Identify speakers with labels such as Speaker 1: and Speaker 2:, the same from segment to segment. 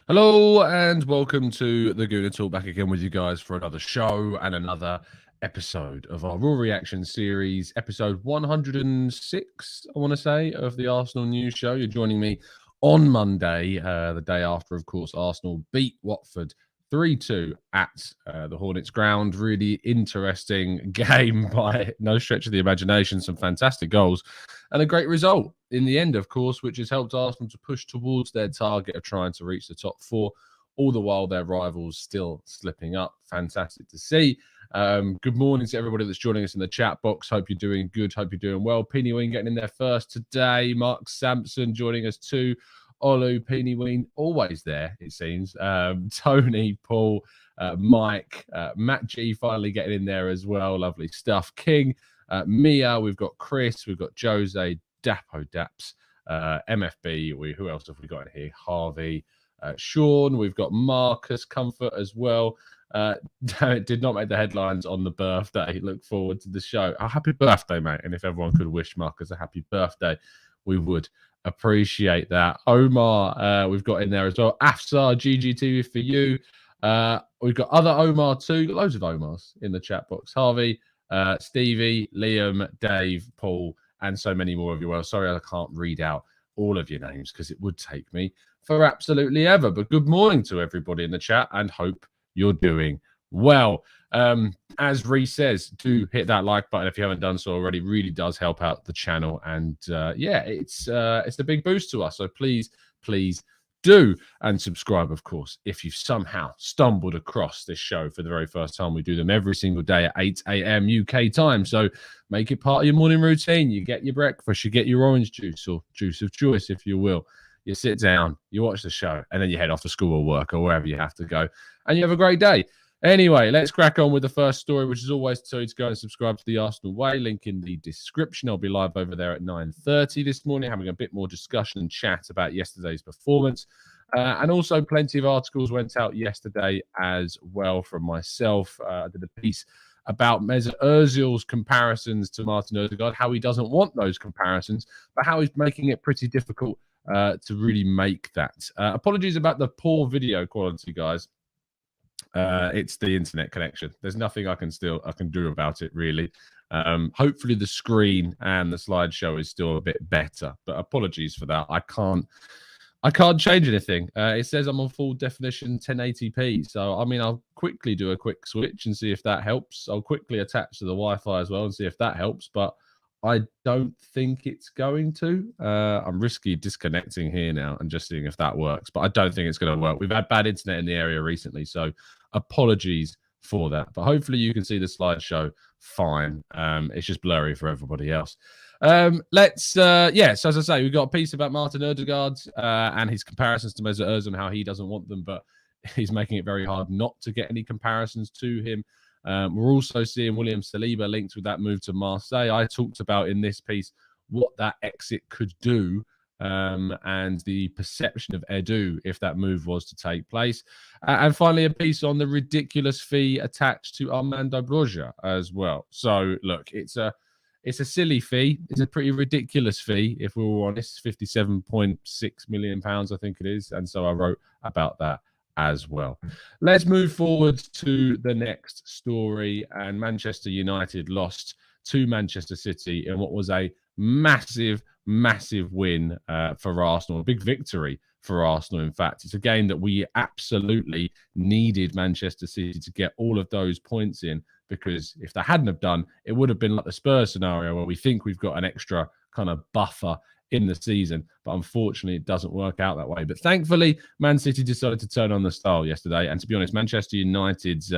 Speaker 1: Hello and welcome to the Gooner Talk, back again with you guys for another show and another episode of our Raw Reaction series, episode 106, I want to say, of the Arsenal News Show. You're joining me on Monday, the day after, of course, Arsenal beat Watford 3-2 at the Hornets ground. Really interesting game by no stretch of the imagination. Some fantastic goals and a great result in the end, of course, which has helped Arsenal to push towards their target of trying to reach the top four, all the while their rivals still slipping up. Fantastic to see. Good morning to everybody that's joining us in the chat box. Hope you're doing good. Hope you're doing well. Peeny Ween getting in there first today. Mark Sampson joining us too. Olu, Peeny Ween, always there, it seems. Tony, Paul, Mike, Matt G finally getting in there as well. Lovely stuff. King, Mia, we've got Chris, we've got Jose, Dapo Daps, MFB. Who else have we got in here? Harvey, Sean, we've got Marcus Comfort as well. Did not make the headlines on the birthday. Look forward to the show. Oh, happy birthday, mate. And if everyone could wish Marcus a happy birthday, we would appreciate that. Omar, we've got in there as well. Afsar, GGTV for you. We've got other Omar too. Got loads of Omars in the chat box. Harvey, Stevie, Liam, Dave, Paul, and so many more of you. Well, sorry I can't read out all of your names because it would take me for absolutely ever. But good morning to everybody in the chat and hope you're doing well. As Reece says, do hit that like button if you haven't done so already. Really does help out the channel, and yeah, it's a big boost to us. So please do, and subscribe, of course, if you've somehow stumbled across this show for the very first time. We do them every single day at 8 a.m. UK time, so make it part of your morning routine. You get your breakfast, you get your orange juice or juice of choice, if you will. You sit down, you watch the show, and then you head off to school or work or wherever you have to go, and you have a great day. Anyway, let's crack on with the first story, which is always to go and subscribe to the Arsenal Way. Link in the description. I'll be live over there at 9:30 this morning, having a bit more discussion and chat about yesterday's performance. And also plenty of articles went out yesterday as well from myself. I did a piece about Mesut Ozil's comparisons to Martin Odegaard, how he doesn't want those comparisons, but how he's making it pretty difficult to really make that. Apologies about the poor video quality, guys. It's the internet connection. There's nothing I can do about it, really. Hopefully the screen and the slideshow is still a bit better, but apologies for that. I can't change anything. It says I'm on full definition 1080p. So, I mean, I'll quickly do a quick switch and see if that helps. I'll quickly attach to the Wi-Fi as well and see if that helps, but I don't think it's going to. I'm risky disconnecting here now and just seeing if that works, but I don't think it's going to work. We've had bad internet in the area recently, so apologies for that. But hopefully you can see the slideshow fine. It's just blurry for everybody else. So as I say, we've got a piece about Martin Odegaard and his comparisons to Mesut Ozil and how he doesn't want them, but he's making it very hard not to get any comparisons to him. We're also seeing William Saliba linked with that move to Marseille. I talked about in this piece what that exit could do and the perception of Edu if that move was to take place. And finally, a piece on the ridiculous fee attached to Armando Broja as well. So, look, it's a silly fee. It's a pretty ridiculous fee, if we were honest. £57.6 million, I think it is. And so I wrote about that as well. Let's move forward to the next story. And Manchester United lost to Manchester City in what was a massive win for Arsenal. A big victory for Arsenal, in fact. It's a game that we absolutely needed Manchester City to get all of those points in, because if they hadn't have done, it would have been like the Spurs scenario where we think we've got an extra kind of buffer in the season, but unfortunately it doesn't work out that way. But thankfully, Man City decided to turn on the style yesterday, and to be honest, Manchester United's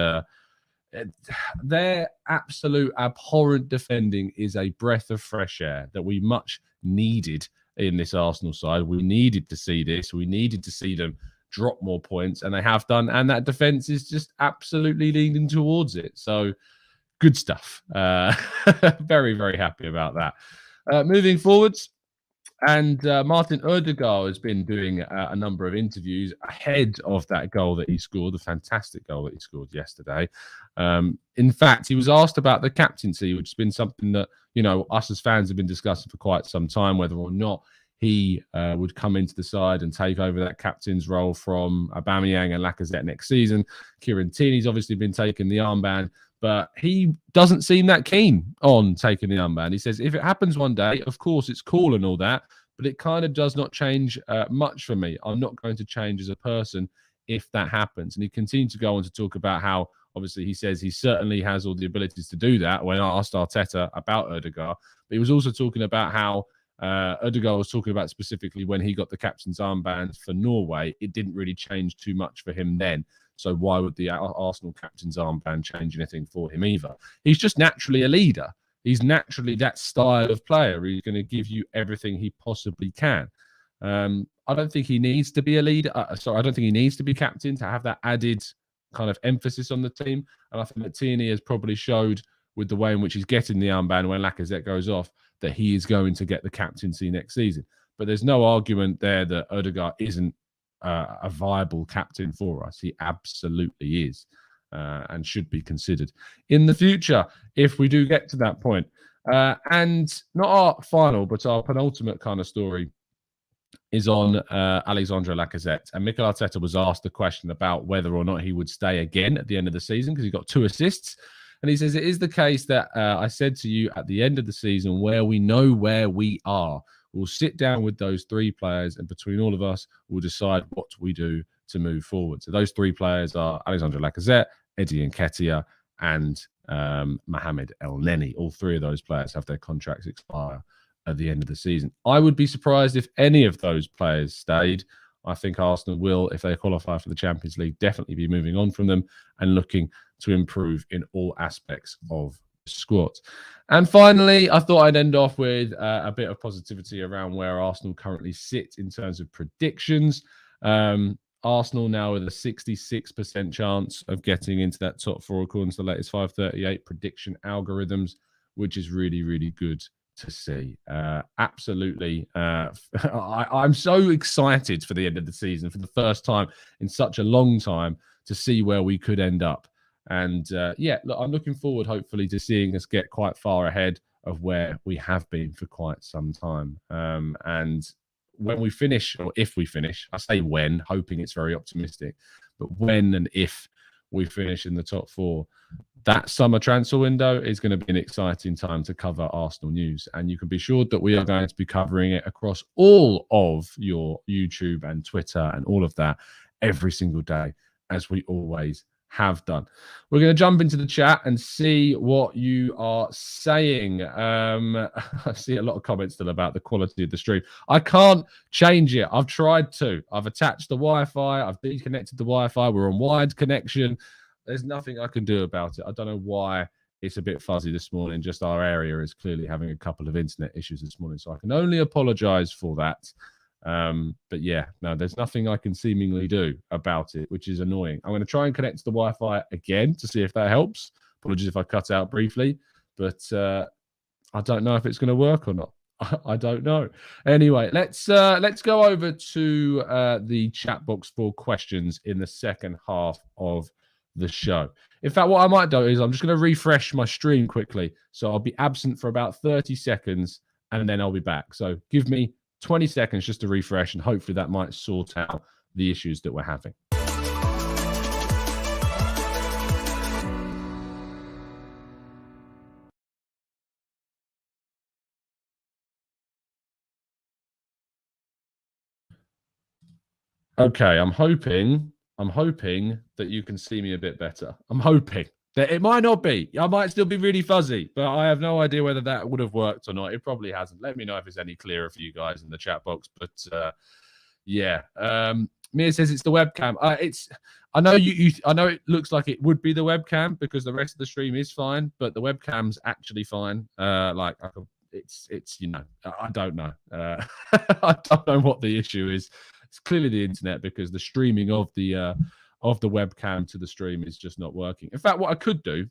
Speaker 1: their absolute abhorrent defending is a breath of fresh air that we much needed in this Arsenal side. We needed to see this. We needed to see them drop more points, and they have done, and that defense is just absolutely leaning towards it. So good stuff. Very, very happy about that. Moving forwards, and Martin Odegaard has been doing a number of interviews ahead of that goal that he scored, the fantastic goal that he scored yesterday. In fact, he was asked about the captaincy, which has been something that, you know, us as fans have been discussing for quite some time, whether or not he would come into the side and take over that captain's role from Aubameyang and Lacazette next season. Kieran Tierney's obviously been taking the armband, but he doesn't seem that keen on taking the armband. He says, if it happens one day, of course, it's cool and all that, but it kind of does not change much for me. I'm not going to change as a person if that happens. And he continued to go on to talk about how, obviously, he says he certainly has all the abilities to do that when I asked Arteta about Odegaard. But he was also talking about how Odegaard was talking about specifically when he got the captain's armband for Norway, it didn't really change too much for him then. So why would the Arsenal captain's armband change anything for him either? He's just naturally a leader. He's naturally that style of player. He's going to give you everything he possibly can. I don't think he needs to be a leader. I don't think he needs to be captain to have that added kind of emphasis on the team. And I think that Tierney has probably showed with the way in which he's getting the armband when Lacazette goes off that he is going to get the captaincy next season. But there's no argument there that Odegaard isn't a viable captain for us. He absolutely is and should be considered in the future if we do get to that point. And not our final, but our penultimate kind of story is on Alexandre Lacazette. And Mikel Arteta was asked a question about whether or not he would stay again at the end of the season because he got 2 assists. And he says, it is the case that I said to you at the end of the season where we know where we are. We'll sit down with those 3 players and between all of us, we'll decide what we do to move forward. So those 3 players are Alexandre Lacazette, Eddie Nketiah, and Mohamed Elneny. All 3 of those players have their contracts expire at the end of the season. I would be surprised if any of those players stayed. I think Arsenal will, if they qualify for the Champions League, definitely be moving on from them and looking to improve in all aspects of the squad. And finally, I thought I'd end off with a bit of positivity around where Arsenal currently sit in terms of predictions. Arsenal now with a 66% chance of getting into that top 4 according to the latest 538 prediction algorithms, which is really, really good to see. Absolutely. I'm so excited for the end of the season for the first time in such a long time to see where we could end up. And look, I'm looking forward, hopefully, to seeing us get quite far ahead of where we have been for quite some time. And when we finish, or if we finish, I say when, hoping it's very optimistic, but when and if we finish in the top 4, that summer transfer window is going to be an exciting time to cover Arsenal news. And you can be sure that we are going to be covering it across all of your YouTube and Twitter and all of that every single day, as we always have done. We're going to jump into the chat and see what you are saying. I see a lot of comments still about the quality of the stream. I can't change it. I've tried to. I've attached the Wi-Fi. I've deconnected the Wi-Fi. We're on wired connection. There's nothing I can do about it. I don't know why it's a bit fuzzy this morning. Just our area is clearly having a couple of internet issues this morning. So I can only apologize for that. But yeah, no, there's nothing I can seemingly do about it, which is annoying. I'm going to try and connect to the Wi-Fi again to see if that helps. Apologies if I cut out briefly, but I don't know if it's going to work or not. I don't know. Anyway, let's go over to the chat box for questions in the second half of the show. In fact, what I might do is I'm just going to refresh my stream quickly. So I'll be absent for about 30 seconds and then I'll be back. So give me 20 seconds just to refresh, and hopefully that might sort out the issues that we're having. Okay, I'm hoping that you can see me a bit better. I'm hoping. That it might not be. I might still be really fuzzy, but I have no idea whether that would have worked or not. It probably hasn't. Let me know if it's any clearer for you guys in the chat box. But yeah, Mia says it's the webcam. I know I know it looks like it would be the webcam because the rest of the stream is fine, but the webcam's actually fine. It's you know, I don't know. I don't know what the issue is. It's clearly the internet because the streaming of the webcam to the stream is just not working. In fact, what I could do,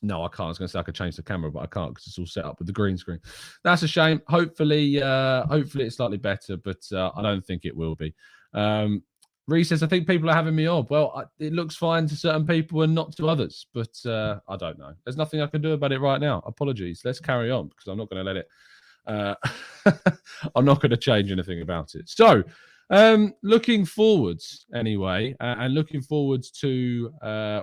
Speaker 1: no, I can't. I was going to say I could change the camera, but I can't because it's all set up with the green screen. That's a shame. Hopefully it's slightly better, but I don't think it will be. Reece says, I think people are having me on. Well, it looks fine to certain people and not to others, but I don't know. There's nothing I can do about it right now. Apologies. Let's carry on because I'm not going to let it I'm not going to change anything about it. So, looking forwards anyway, and looking forwards to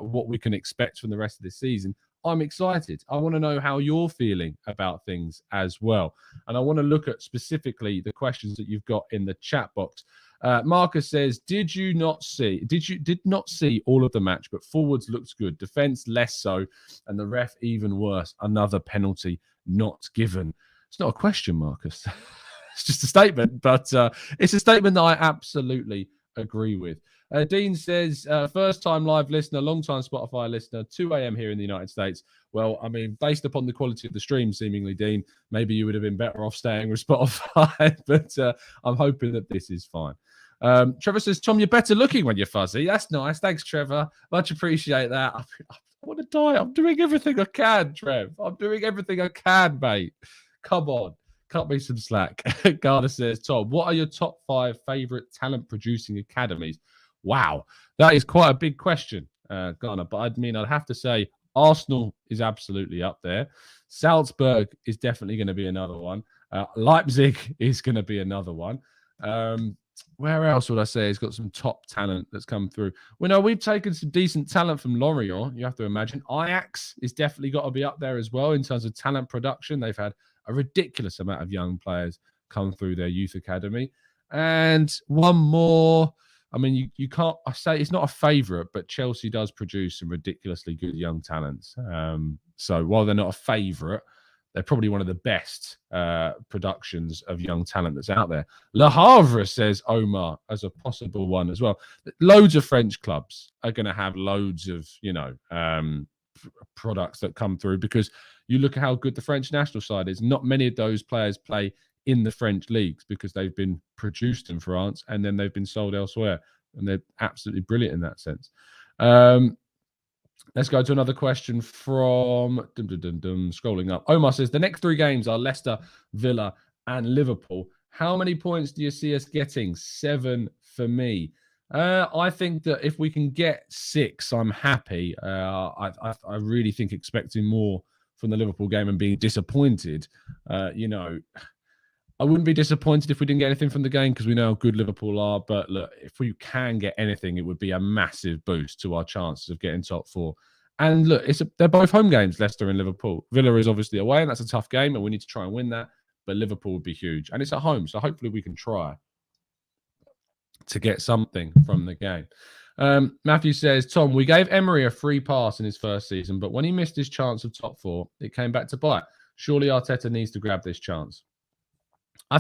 Speaker 1: what we can expect from the rest of this season, I'm excited. I want to know how you're feeling about things as well. And I want to look at specifically the questions that you've got in the chat box. Marcus says, did not see all of the match, but forwards looked good. Defense less so, and the ref even worse. Another penalty not given. It's not a question, Marcus. It's just a statement, but it's a statement that I absolutely agree with. Dean says, first time live listener, long time Spotify listener, 2 a.m. here in the United States. Well, I mean, based upon the quality of the stream, seemingly, Dean, maybe you would have been better off staying with Spotify, but I'm hoping that this is fine. Trevor says, Tom, you're better looking when you're fuzzy. That's nice. Thanks, Trevor. Much appreciate that. I want to die. I'm doing everything I can, Trev. I'm doing everything I can, mate. Come on. Cut me some slack. Garner says, Tom, what are your top 5 favourite talent-producing academies? Wow, that is quite a big question, Garner. But I'd have to say Arsenal is absolutely up there. Salzburg is definitely going to be another one. Leipzig is going to be another one. Where else would I say has got some top talent that's come through? Well, no, we've taken some decent talent from Lorient, you have to imagine. Ajax is definitely got to be up there as well in terms of talent production. They've had a ridiculous amount of young players come through their youth academy. And one more, I mean, you can't, I say it's not a favourite, but Chelsea does produce some ridiculously good young talents. So while they're not a favourite, they're probably one of the best productions of young talent that's out there. Le Havre says Omar as a possible one as well. Loads of French clubs are going to have loads of, products that come through, because you look at how good the French national side is. Not many of those players play in the French leagues because they've been produced in France and then they've been sold elsewhere. And they're absolutely brilliant in that sense. Let's go to another question from scrolling up. Omar says, the next 3 games are Leicester, Villa, and Liverpool. How many points do you see us getting? 7 for me. I think that if we can get 6, I'm happy. I really think expecting more from the Liverpool game and being disappointed, I wouldn't be disappointed if we didn't get anything from the game, because we know how good Liverpool are. But look, if we can get anything, it would be a massive boost to our chances of getting top 4. And look, they're both home games, Leicester and Liverpool. Villa is obviously away, and that's a tough game, and we need to try and win that. But Liverpool would be huge, and it's at home, so hopefully we can try to get something from the game. Matthew says, Tom, we gave Emery a free pass in his first season, but when he missed his chance of top 4, it came back to bite. Surely Arteta needs to grab this chance.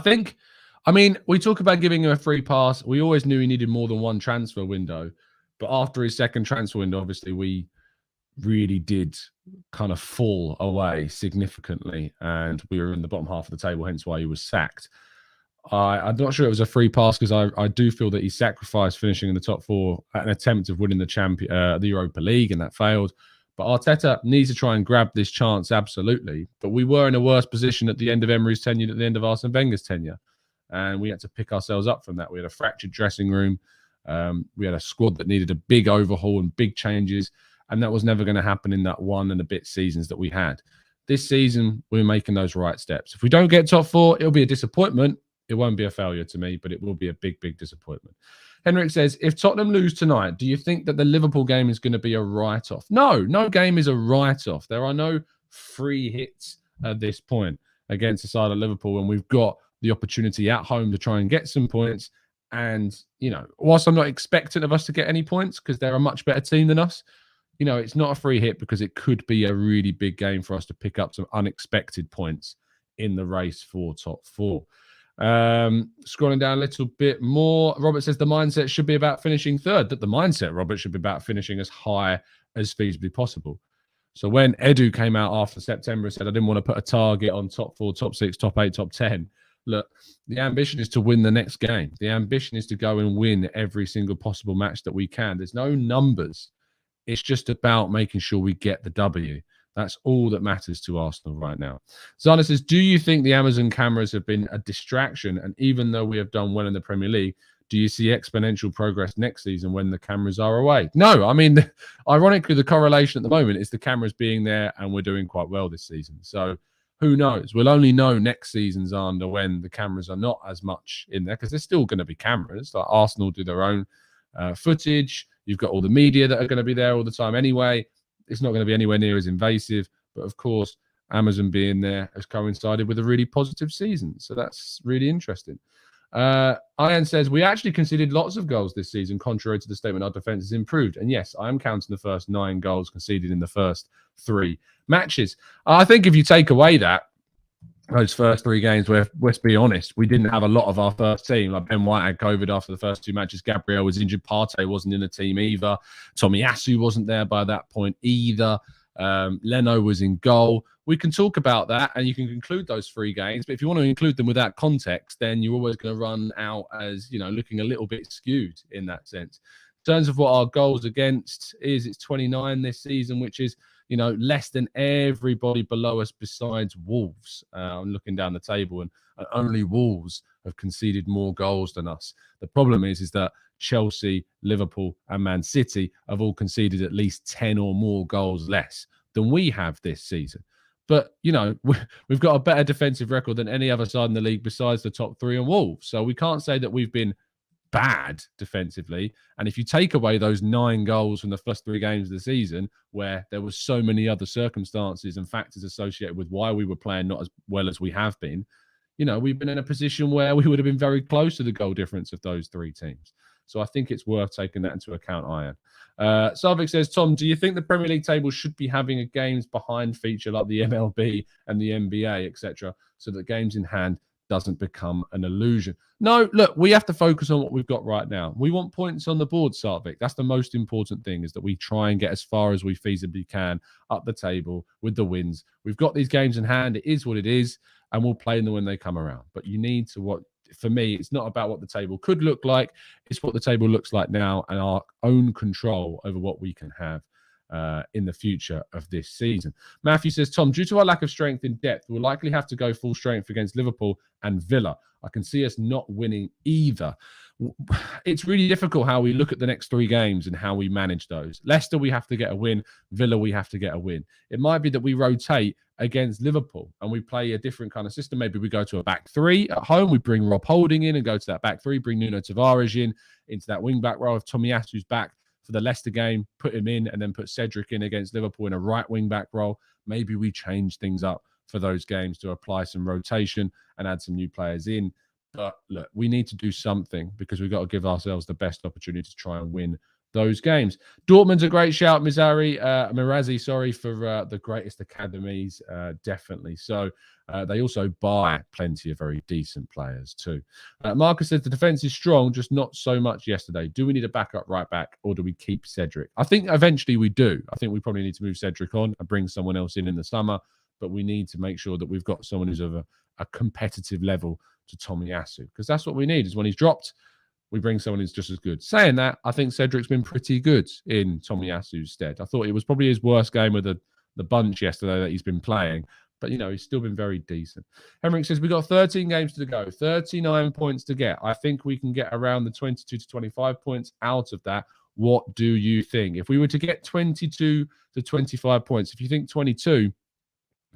Speaker 1: We talk about giving him a free pass. We always knew he needed more than one transfer window. But after his second transfer window, obviously, we really did kind of fall away significantly. And we were in the bottom half of the table, hence why he was sacked. I'm not sure it was a free pass, because I do feel that he sacrificed finishing in the top 4 at an attempt of winning the Europa League, and that failed. But Arteta needs to try and grab this chance, absolutely. But we were in a worse position at the end of Emery's tenure than at the end of Arsene Wenger's tenure. And we had to pick ourselves up from that. We had a fractured dressing room. We had a squad that needed a big overhaul and big changes. And that was never going to happen in that 1 and a bit seasons that we had. This season, we're making those right steps. If we don't get top 4, it'll be a disappointment. It won't be a failure to me, but it will be a big, big disappointment. Henrik says, if Tottenham lose tonight, do you think that the Liverpool game is going to be a write-off? No game is a write-off. There are no free hits at this point against the side of Liverpool, and we've got the opportunity at home to try and get some points. And, whilst I'm not expectant of us to get any points, because they're a much better team than us, it's not a free hit, because it could be a really big game for us to pick up some unexpected points in the race for top 4. Scrolling down a little bit more, Robert says the mindset should be about finishing 3rd. That the mindset, Robert, should be about finishing as high as feasibly possible. So when Edu came out after September and said, I didn't want to put a target on top 4, top 6, top 8, top 10. Look, the ambition is to win the next game. The ambition is to go and win every single possible match that we can. There's no numbers. It's just about making sure we get the W. That's all that matters to Arsenal right now. Zana says, do you think the Amazon cameras have been a distraction? And even though we have done well in the Premier League, do you see exponential progress next season when the cameras are away? No, ironically, the correlation at the moment is the cameras being there and we're doing quite well this season. So Who knows? We'll only know next season's under when the cameras are not as much in there, because there's still going to be cameras. Like Arsenal do their own footage. You've got all the media that are going to be there all the time anyway. It's not going to be anywhere near as invasive. But of course, Amazon being there has coincided with a really positive season. So that's really interesting. Ian says, we actually conceded lots of goals this season, contrary to the statement our defence has improved. And yes, I am counting the first 9 goals conceded in the first 3 matches. I think if you take away those first 3 games where, let's be honest, we didn't have a lot of our first team. Like Ben White had COVID after the first 2 matches. Gabriel was injured. Partey wasn't in the team either. Tomiyasu wasn't there by that point either. Leno was in goal. We can talk about that and you can conclude those 3 games. But if you want to include them without context, then you're always going to run out as, looking a little bit skewed in that sense. In terms of what our goals against is, it's 29 this season, which is, less than everybody below us besides Wolves. I'm looking down the table and only Wolves have conceded more goals than us. The problem is that Chelsea, Liverpool and Man City have all conceded at least 10 or more goals less than we have this season. But, we've got a better defensive record than any other side in the league besides the top 3 and Wolves. So we can't say that we've been bad defensively. And if you take away those 9 goals from the first 3 games of the season, where there was so many other circumstances and factors associated with why we were playing not as well as we have been, we've been in a position where we would have been very close to the goal difference of those 3 teams. So I think it's worth taking that into account, Ian. Sarvik says, Tom, do you think the Premier League table should be having a games behind feature like the MLB and the NBA, etc., so that games in hand doesn't become an illusion? No, look, we have to focus on what we've got right now. We want points on the board, Sarvik. That's the most important thing, is that we try and get as far as we feasibly can up the table with the wins. We've got these games in hand. It is what it is, and we'll play them when they come around. But you need to for me, it's not about what the table could look like. It's what the table looks like now and our own control over what we can have in the future of this season. Matthew says, Tom, due to our lack of strength in depth, we'll likely have to go full strength against Liverpool and Villa. I can see us not winning either. It's really difficult how we look at the next 3 games and how we manage those. Leicester, we have to get a win. Villa, we have to get a win. It might be that we rotate against Liverpool and we play a different kind of system. Maybe we go to a back 3 at home. We bring Rob Holding in and go to that back 3, bring Nuno Tavares into that wing-back role. If Tomiyasu's back for the Leicester game, put him in and then put Cedric in against Liverpool in a right wing-back role. Maybe we change things up for those games to apply some rotation and add some new players in. But look, we need to do something because we've got to give ourselves the best opportunity to try and win those games. Dortmund's a great shout, Mirazi, sorry, for the greatest academies, definitely. So they also buy plenty of very decent players too. Marcus says the defence is strong, just not so much yesterday. Do we need a backup right back or do we keep Cedric? I think eventually we do. I think we probably need to move Cedric on and bring someone else in the summer, but we need to make sure that we've got someone who's of a competitive level to Tomiyasu, because that's what we need, is when he's dropped, we bring someone who's just as good. Saying that, I think Cedric's been pretty good in Tomiyasu's stead. I thought it was probably his worst game with the bunch yesterday that he's been playing, but, he's still been very decent. Henrik says, we've got 13 games to go, 39 points to get. I think we can get around the 22 to 25 points out of that. What do you think? If we were to get 22 to 25 points, if you think 22,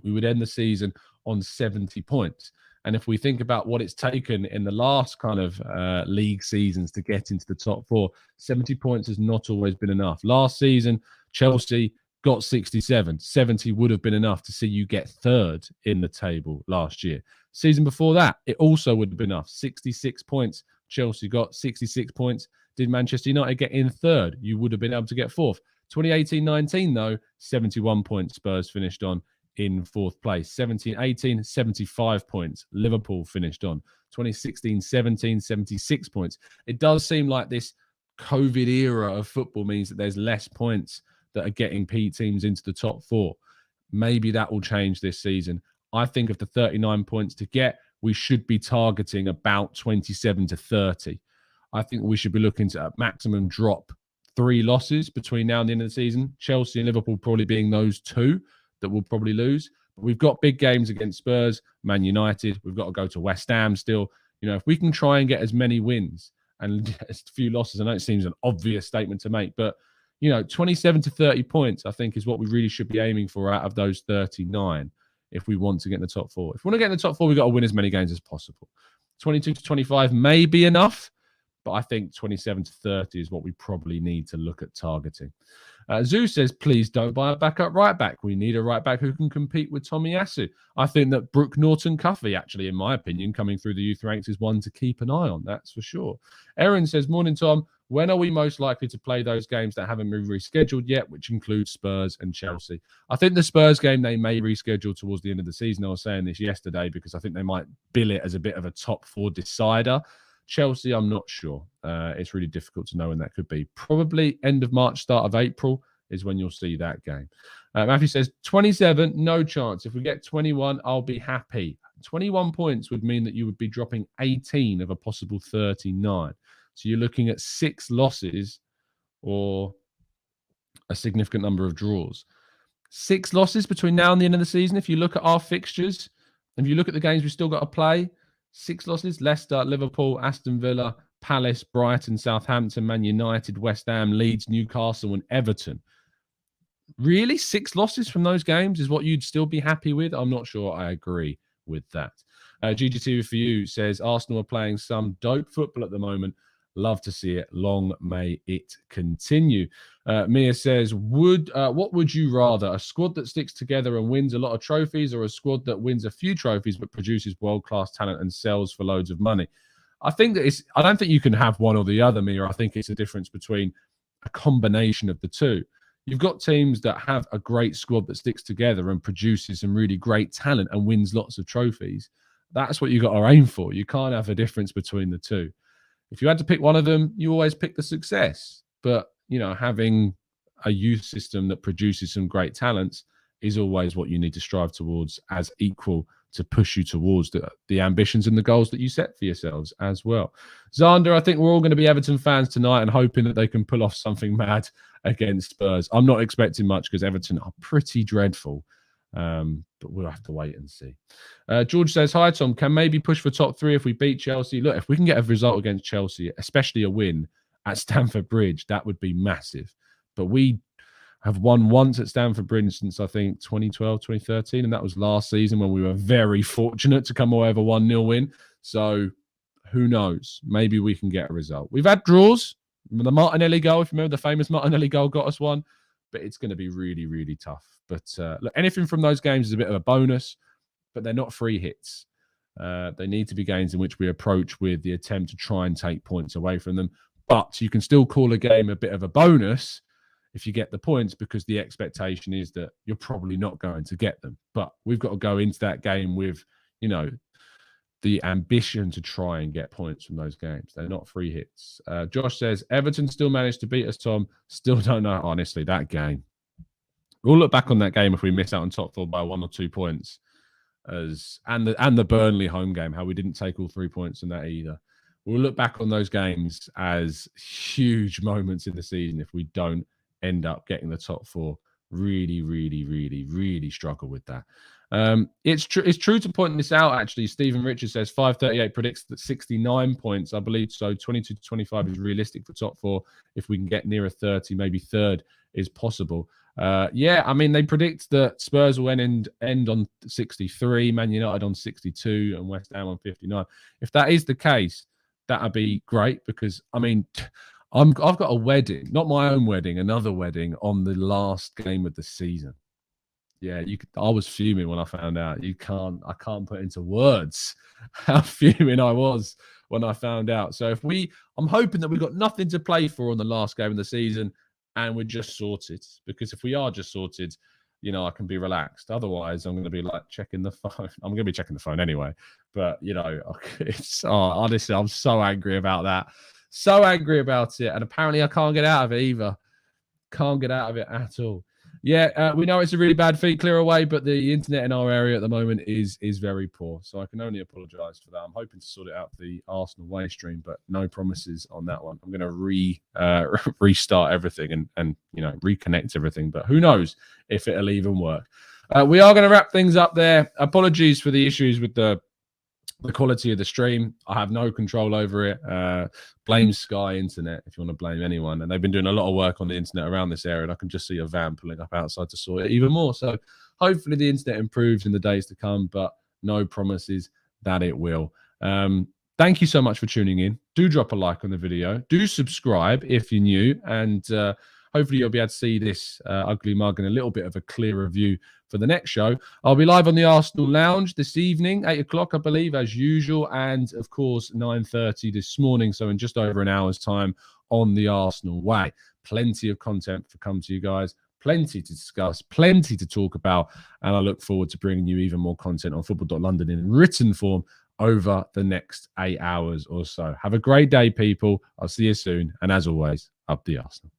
Speaker 1: we would end the season on 70 points. And if we think about what it's taken in the last kind of league seasons to get into the top 4, 70 points has not always been enough. Last season, Chelsea got 67. 70 would have been enough to see you get 3rd in the table last year. Season before that, it also would have been enough. 66 points. Chelsea got 66 points. Did Manchester United get in 3rd? You would have been able to get 4th. 2018-19, though, 71 points Spurs finished on in 4th place. 17-18, 75 points. Liverpool finished on. 2016-17, 76 points. It does seem like this COVID era of football means that there's less points that are getting P teams into the top 4. Maybe that will change this season. I think of the 39 points to get, we should be targeting about 27 to 30. I think we should be looking to maximum drop 3 losses between now and the end of the season. Chelsea and Liverpool probably being those 2 that we'll probably lose. But we've got big games against Spurs, Man United. We've got to go to West Ham still. If we can try and get as many wins and as few losses, I know it seems an obvious statement to make, but 27 to 30 points, I think, is what we really should be aiming for out of those 39. if we want to get in the top 4. If we want to get in the top 4, we've got to win as many games as possible. 22 to 25 may be enough, but I think 27 to 30 is what we probably need to look at targeting. Zeus says, please don't buy a backup right back. We need a right back who can compete with Tomiyasu. I think that Brooke Norton-Cuffy, actually, in my opinion, coming through the youth ranks is one to keep an eye on. That's for sure. Erin says, morning, Tom. When are we most likely to play those games that haven't been rescheduled yet, which includes Spurs and Chelsea? I think the Spurs game they may reschedule towards the end of the season. I was saying this yesterday because I think they might bill it as a bit of a top 4 decider. Chelsea, I'm not sure. It's really difficult to know when that could be. Probably end of March, start of April is when you'll see that game. Matthew says, 27, no chance. If we get 21, I'll be happy. 21 points would mean that you would be dropping 18 of a possible 39. So you're looking at 6 losses or a significant number of draws. 6 losses between now and the end of the season. If you look at our fixtures, if you look at the games we've still got to play, 6 losses: Leicester, Liverpool, Aston Villa, Palace, Brighton, Southampton, Man United, West Ham, Leeds, Newcastle, and Everton. Really? 6 losses from those games is what you'd still be happy with? I'm not sure I agree with that. GGT for you says, Arsenal are playing some dope football at the moment. Love to see it. Long may it continue. Mia says, what would you rather? A squad that sticks together and wins a lot of trophies, or a squad that wins a few trophies but produces world-class talent and sells for loads of money? I think that I don't think you can have one or the other, Mia. I think it's a difference between a combination of the two. You've got teams that have a great squad that sticks together and produces some really great talent and wins lots of trophies. That's what you've got to aim for. You can't have a difference between the two. If you had to pick one of them, you always pick the success. But, having a youth system that produces some great talents is always what you need to strive towards as equal to push you towards the ambitions and the goals that you set for yourselves as well. Xander, I think we're all going to be Everton fans tonight and hoping that they can pull off something mad against Spurs. I'm not expecting much because Everton are pretty dreadful. But we'll have to wait and see. George says, hi, Tom. Can maybe push for top 3 if we beat Chelsea? Look, if we can get a result against Chelsea, especially a win at Stamford Bridge, that would be massive. But we have won once at Stamford Bridge since, I think, 2012, 2013. And that was last season when we were very fortunate to come away with a 1-0 win. So who knows? Maybe we can get a result. We've had draws. The Martinelli goal, if you remember, the famous Martinelli goal got us one. But it's going to be really, really tough. But look, anything from those games is a bit of a bonus, but they're not free hits. They need to be games in which we approach with the attempt to try and take points away from them. But you can still call a game a bit of a bonus if you get the points, because the expectation is that you're probably not going to get them. But we've got to go into that game with, the ambition to try and get points from those games. They're not free hits. Josh says, Everton still managed to beat us, Tom. Still don't know. Honestly, that game. We'll look back on that game if we miss out on top 4 by 1 or 2 points. And the Burnley home game, how we didn't take all 3 points in that either. We'll look back on those games as huge moments in the season if we don't end up getting the top 4. Really, really, really, really struggle with that. It's true to point this out, actually. Stephen Richards says 538 predicts that 69 points. I believe so. 22 to 25 is realistic for top 4. If we can get nearer 30, maybe third is possible. They predict that Spurs will end on 63, Man United on 62, and West Ham on 59. If that is the case, that'd be great because, I've got a wedding, not my own wedding, another wedding on the last game of the season. Yeah, I was fuming when I found out. I can't put into words how fuming I was when I found out. So I'm hoping that we've got nothing to play for on the last game of the season and we're just sorted. Because if we are just sorted, I can be relaxed. Otherwise, I'm going to be checking the phone. I'm going to be checking the phone anyway. But, honestly, I'm so angry about that. So angry about it. And apparently I can't get out of it either. Can't get out of it at all. Yeah, we know it's a really bad feed clear away, but the internet in our area at the moment is very poor. So I can only apologise for that. I'm hoping to sort it out for the Arsenal away stream, but no promises on that one. I'm going to restart everything and reconnect everything, but who knows if it'll even work. We are going to wrap things up there. Apologies for the issues with the the quality of the stream, I have no control over it. Blame Sky Internet if you want to blame anyone. And they've been doing a lot of work on the internet around this area, and I can just see a van pulling up outside to sort it even more. So hopefully the internet improves in the days to come, but no promises that it will. Thank you so much for tuning in. Do drop a like on the video. Do subscribe if you're new, and hopefully you'll be able to see this ugly mug in a little bit of a clearer view for the next show. I'll be live on the Arsenal Lounge this evening, 8 o'clock, I believe, as usual. And, of course, 9:30 this morning, so in just over an hour's time on the Arsenal Way. Plenty of content to come to you guys. Plenty to discuss, plenty to talk about. And I look forward to bringing you even more content on football.london in written form over the next 8 hours or so. Have a great day, people. I'll see you soon. And as always, up the Arsenal.